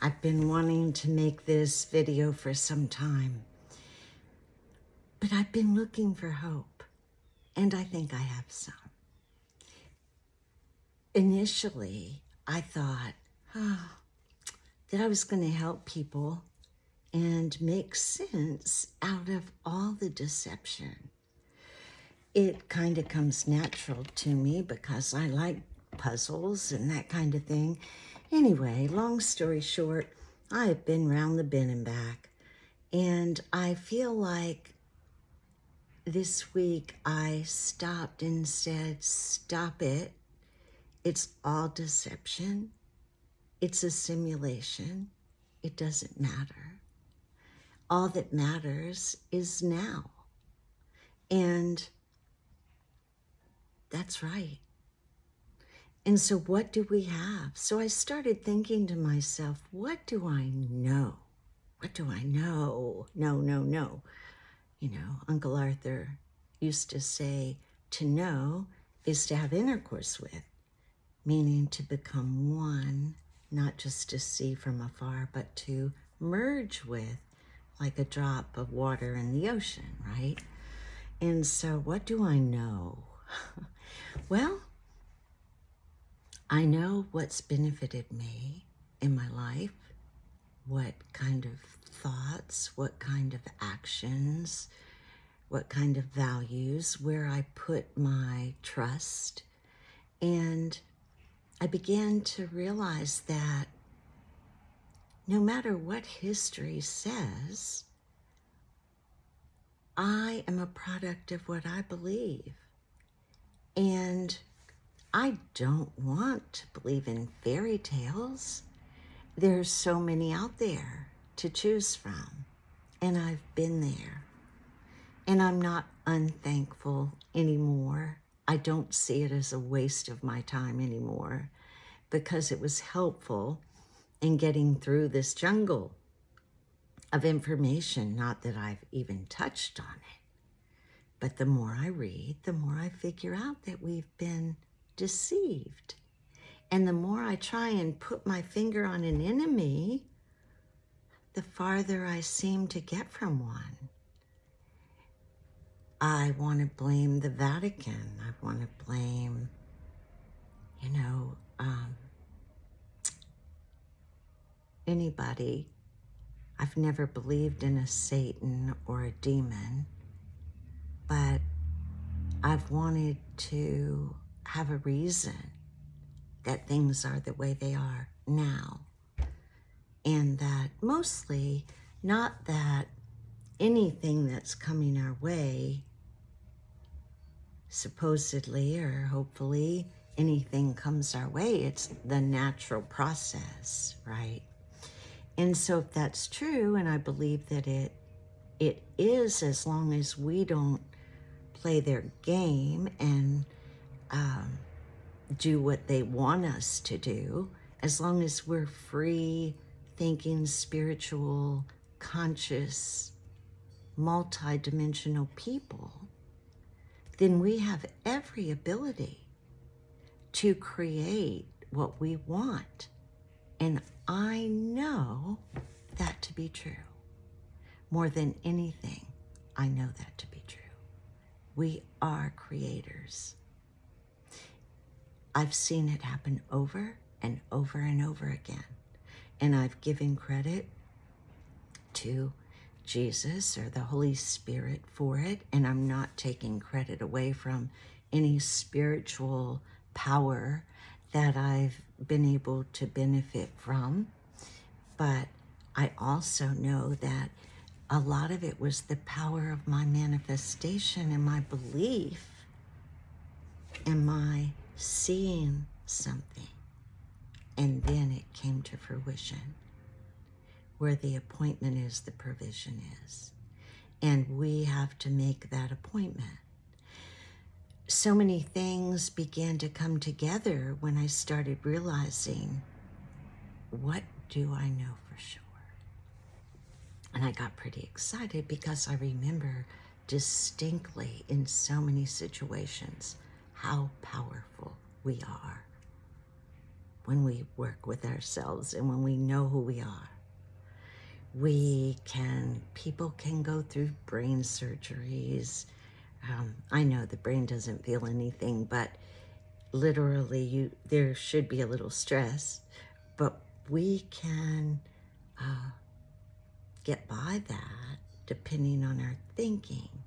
I've been wanting to make this video for some time, but I've been looking for hope, and I think I have some. Initially, I thought that I was going to help people and make sense out of all the deception. It kind of comes natural to me because I like puzzles and that kind of thing. Anyway, long story short, I have been round the bend and back, and I feel like this week I stopped and said, stop it. It's all deception. It's a simulation. It doesn't matter. All that matters is now. And that's right. And so what do we have? So I started thinking to myself, what do I know? What do I know? No. You know, Uncle Arthur used to say, to know is to have intercourse with, meaning to become one, not just to see from afar, but to merge with, like a drop of water in the ocean, right? And so what do I know? Well, I know what's benefited me in my life, what kind of thoughts, what kind of actions, what kind of values, where I put my trust. And I began to realize that no matter what history says, I am a product of what I believe. And I don't want to believe in fairy tales. There's so many out there to choose from, and I've been there. And I'm not unthankful anymore. I don't see it as a waste of my time anymore because it was helpful in getting through this jungle of information. Not that I've even touched on it, but the more I read, the more I figure out that we've been deceived. And the more I try and put my finger on an enemy, the farther I seem to get from one. I want to blame the Vatican. I want to blame, anybody. I've never believed in a Satan or a demon, but I've wanted to have a reason that things are the way they are now. And that mostly, not that anything that's coming our way, supposedly or hopefully, anything comes our way. It's the natural process, right? And so if that's true, and I believe that it is, as long as we don't play their game and do what they want us to do, as long as we're free thinking, spiritual, conscious, multi-dimensional people, then we have every ability to create what we want. And I know that to be true. More than anything, I know that to be true. We are creators. I've seen it happen over and over and over again. And I've given credit to Jesus or the Holy Spirit for it. And I'm not taking credit away from any spiritual power that I've been able to benefit from. But I also know that a lot of it was the power of my manifestation and my belief and my seeing something. And then it came to fruition. Where the appointment is, the provision is. And we have to make that appointment. So many things began to come together when I started realizing, what do I know for sure? And I got pretty excited because I remember distinctly in so many situations how powerful we are. when we work with ourselves and when we know who we are. People can go through brain surgeries. I know the brain doesn't feel anything, but literally there should be a little stress, but we can get by that depending on our thinking.